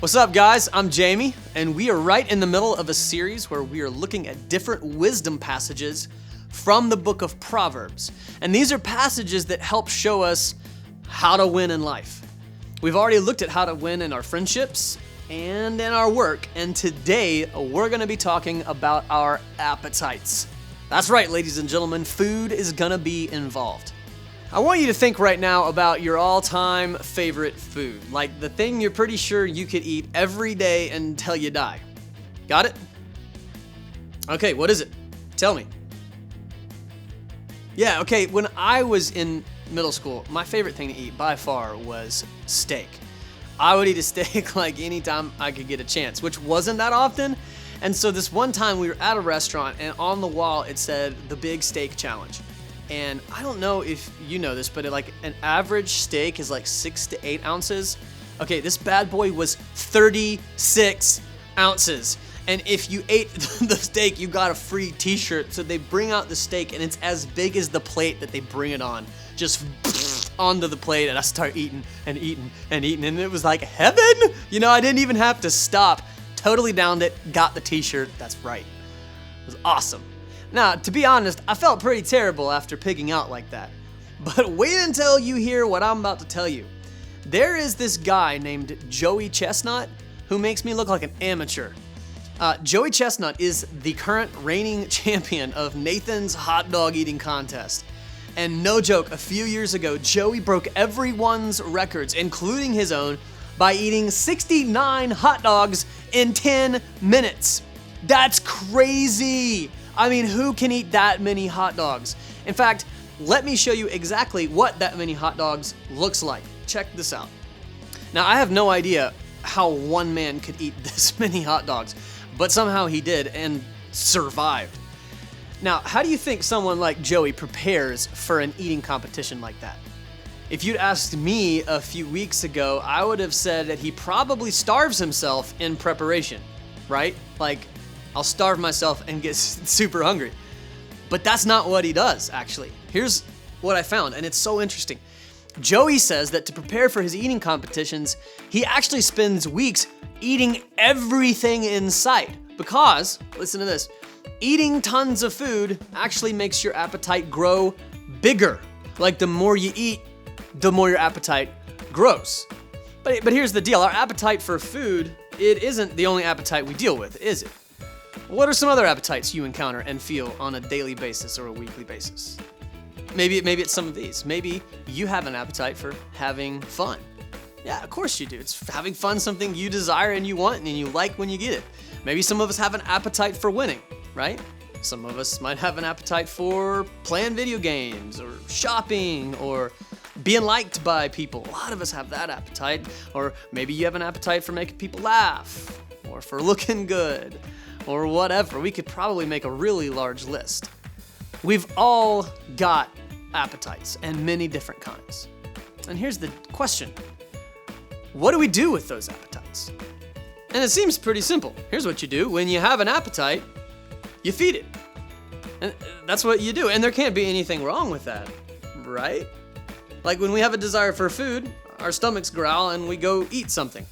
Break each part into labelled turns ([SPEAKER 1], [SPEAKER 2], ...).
[SPEAKER 1] What's up, guys? I'm Jamie, and we are right in the middle of a series where we are looking at different wisdom passages from the book of Proverbs. And these are passages that help show us how to win in life. We've already looked at how to win in our friendships and in our work, and today we're going to be talking about our appetites. That's right, ladies and gentlemen, food is going to be involved. I want you to think right now about your all-time favorite food, like the thing you're pretty sure you could eat every day until you die. Got it? Okay, what is it? Tell me. Yeah, okay, when I was in middle school, my favorite thing to eat by far was steak. I would eat a steak like anytime I could get a chance, which wasn't that often. And so this one time we were at a restaurant and on the wall it said the Big Steak Challenge. And I don't know if you know this, but like an average steak is like 6 to 8 ounces. Okay, this bad boy was 36 ounces. And if you ate the steak, you got a free t-shirt. So they bring out the steak and it's as big as the plate that they bring it on. Just onto the plate, and I start eating and eating and eating. And it was like heaven. You know, I didn't even have to stop. Totally downed it, got the t-shirt. That's right. It was awesome. Now, to be honest, I felt pretty terrible after pigging out like that. But wait until you hear what I'm about to tell you. There is this guy named Joey Chestnut who makes me look like an amateur. Joey Chestnut is the current reigning champion of Nathan's hot dog eating contest. And no joke, a few years ago, Joey broke everyone's records, including his own, by eating 69 hot dogs in 10 minutes. That's crazy. I mean, who can eat that many hot dogs? In fact, let me show you exactly what that many hot dogs looks like. Check this out. Now, I have no idea how one man could eat this many hot dogs, but somehow he did and survived. Now, how do you think someone like Joey prepares for an eating competition like that? If you'd asked me a few weeks ago, I would have said that he probably starves himself in preparation, right? Like, I'll starve myself and get super hungry. But that's not what he does, actually. Here's what I found, and it's so interesting. Joey says that to prepare for his eating competitions, he actually spends weeks eating everything in sight. Because, listen to this, eating tons of food actually makes your appetite grow bigger. Like the more you eat, the more your appetite grows. But here's the deal, our appetite for food, it isn't the only appetite we deal with, is it? What are some other appetites you encounter and feel on a daily basis or a weekly basis? Maybe it's some of these. Maybe you have an appetite for having fun. Yeah, of course you do. It's having fun, something you desire and you want and you like when you get it. Maybe some of us have an appetite for winning, right? Some of us might have an appetite for playing video games or shopping or being liked by people. A lot of us have that appetite. Or maybe you have an appetite for making people laugh or for looking good or whatever. We could probably make a really large list. We've all got appetites and many different kinds. And here's the question. What do we do with those appetites? And it seems pretty simple. Here's what you do. When you have an appetite, you feed it. And that's what you do. And there can't be anything wrong with that, right? Like when we have a desire for food, our stomachs growl and we go eat something.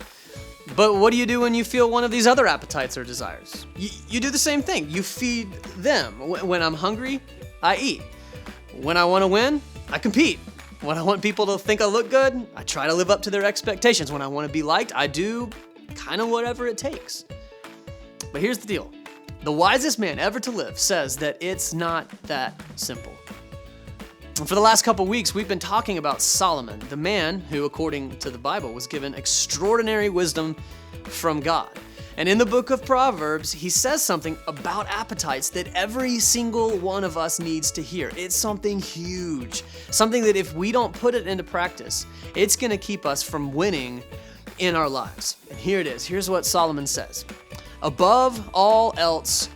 [SPEAKER 1] But what do you do when you feel one of these other appetites or desires? You do the same thing. You feed them. When I'm hungry, I eat. When I want to win, I compete. When I want people to think I look good, I try to live up to their expectations. When I want to be liked, I do kind of whatever it takes. But here's the deal. The wisest man ever to live says that it's not that simple. And for the last couple weeks, we've been talking about Solomon, the man who, according to the Bible, was given extraordinary wisdom from God. And in the book of Proverbs, he says something about appetites that every single one of us needs to hear. It's something huge, something that if we don't put it into practice, it's going to keep us from winning in our lives. And here it is. Here's what Solomon says. Above all else,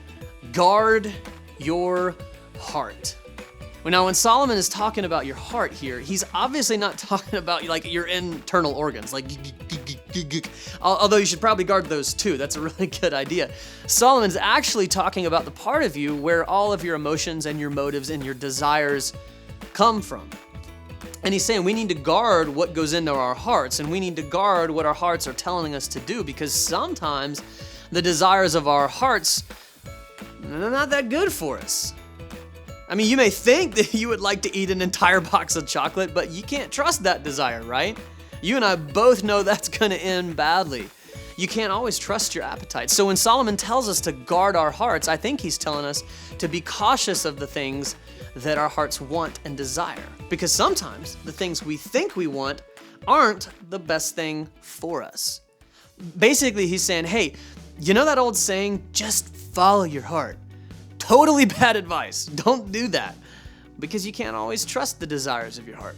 [SPEAKER 1] guard your heart. Well, now, when Solomon is talking about your heart here, he's obviously not talking about like your internal organs, like although you should probably guard those too. That's a really good idea. Solomon's actually talking about the part of you where all of your emotions and your motives and your desires come from. And he's saying we need to guard what goes into our hearts, and we need to guard what our hearts are telling us to do, because sometimes the desires of our hearts, they're not that good for us. I mean, you may think that you would like to eat an entire box of chocolate, but you can't trust that desire, right? You and I both know that's going to end badly. You can't always trust your appetite. So when Solomon tells us to guard our hearts, I think he's telling us to be cautious of the things that our hearts want and desire. Because sometimes the things we think we want aren't the best thing for us. Basically, he's saying, hey, you know that old saying, just follow your heart? Totally bad advice. Don't do that, because you can't always trust the desires of your heart.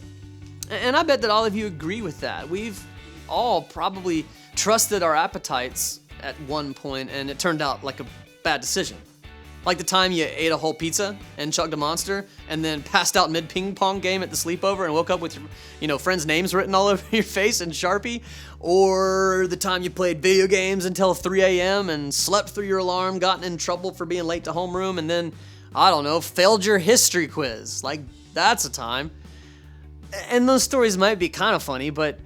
[SPEAKER 1] And I bet that all of you agree with that. We've all probably trusted our appetites at one point, and it turned out like a bad decision. Like the time you ate a whole pizza and chugged a Monster and then passed out mid-ping pong game at the sleepover and woke up with your friends' names written all over your face in Sharpie. Or the time you played video games until 3 a.m. and slept through your alarm, gotten in trouble for being late to homeroom, and then, I don't know, failed your history quiz. Like, that's a time. And those stories might be kind of funny, but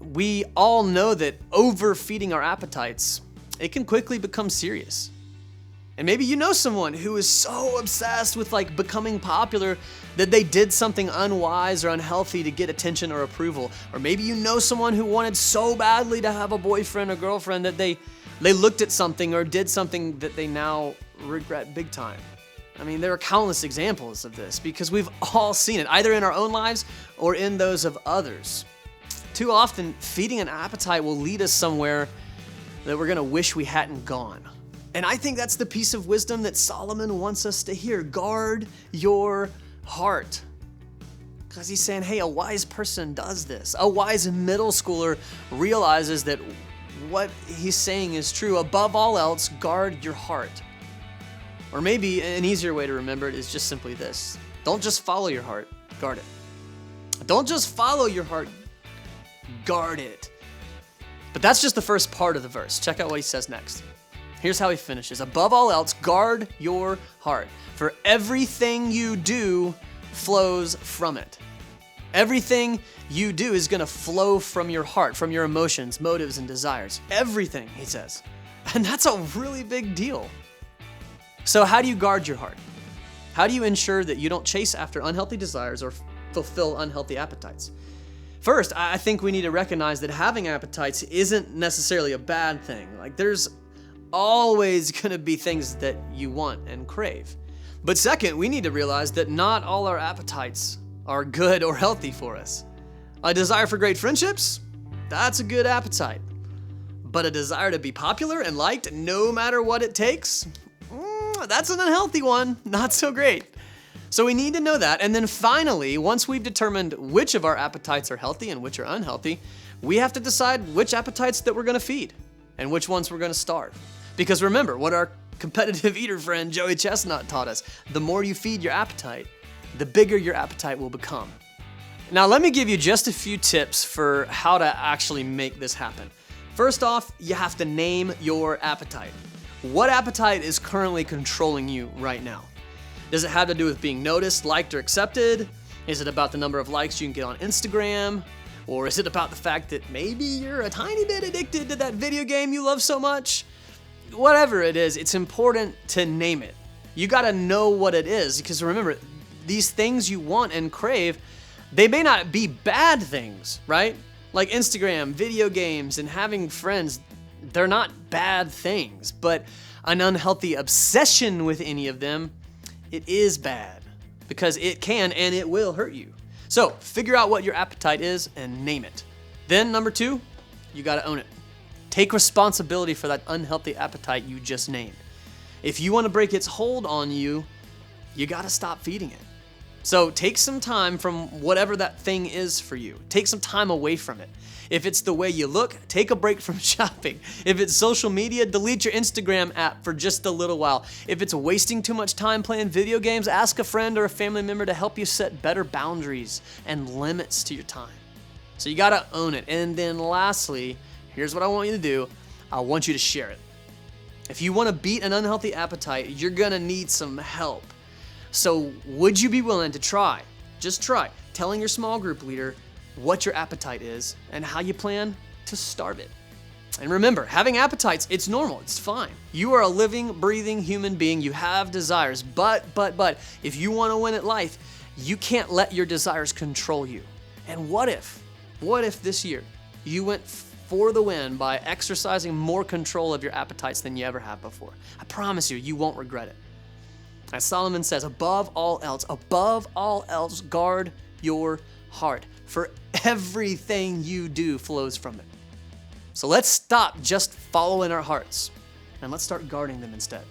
[SPEAKER 1] we all know that overfeeding our appetites, it can quickly become serious. And maybe you know someone who is so obsessed with becoming popular that they did something unwise or unhealthy to get attention or approval. Or maybe you know someone who wanted so badly to have a boyfriend or girlfriend that they looked at something or did something that they now regret big time. I mean, there are countless examples of this because we've all seen it, either in our own lives or in those of others. Too often, feeding an appetite will lead us somewhere that we're gonna wish we hadn't gone. And I think that's the piece of wisdom that Solomon wants us to hear. Guard your heart. Because he's saying, hey, a wise person does this. A wise middle schooler realizes that what he's saying is true. Above all else, guard your heart. Or maybe an easier way to remember it is just simply this. Don't just follow your heart, guard it. Don't just follow your heart, guard it. But that's just the first part of the verse. Check out what he says next. Here's how he finishes. Above all else, guard your heart, for everything you do flows from it. Everything you do is going to flow from your heart, from your emotions, motives, and desires. Everything, he says. And that's a really big deal. So how do you guard your heart? How do you ensure that you don't chase after unhealthy desires or fulfill unhealthy appetites? First, I think we need to recognize that having appetites isn't necessarily a bad thing. There's always going to be things that you want and crave. But second, we need to realize that not all our appetites are good or healthy for us. A desire for great friendships, that's a good appetite. But a desire to be popular and liked no matter what it takes, that's an unhealthy one, not so great. So we need to know that. And then finally, once we've determined which of our appetites are healthy and which are unhealthy, we have to decide which appetites that we're going to feed and which ones we're going to starve. Because remember what our competitive eater friend Joey Chestnut taught us. The more you feed your appetite, the bigger your appetite will become. Now let me give you just a few tips for how to actually make this happen. First off, you have to name your appetite. What appetite is currently controlling you right now? Does it have to do with being noticed, liked, or accepted? Is it about the number of likes you can get on Instagram? Or is it about the fact that maybe you're a tiny bit addicted to that video game you love so much? Whatever it is, it's important to name it. You gotta know what it is, because remember, these things you want and crave, they may not be bad things, right? Like Instagram, video games, and having friends, they're not bad things, but an unhealthy obsession with any of them, it is bad, because it can and it will hurt you. So figure out what your appetite is and name it. Then number 2, you gotta own it. Take responsibility for that unhealthy appetite you just named. If you want to break its hold on you, you got to stop feeding it. So take some time from whatever that thing is for you. Take some time away from it. If it's the way you look, take a break from shopping. If it's social media, delete your Instagram app for just a little while. If it's wasting too much time playing video games, ask a friend or a family member to help you set better boundaries and limits to your time. So you got to own it. And then lastly, here's what I want you to do. I want you to share it. If you want to beat an unhealthy appetite, you're going to need some help. So would you be willing to try Just try telling your small group leader what your appetite is and how you plan to starve it. And remember, having appetites, it's normal, it's fine. You are a living, breathing human being. You have desires, but, if you want to win at life, you can't let your desires control you. And what if this year you went for the win by exercising more control of your appetites than you ever have before? I promise you, you won't regret it. As Solomon says, above all else, guard your heart, for everything you do flows from it. So let's stop just following our hearts and let's start guarding them instead.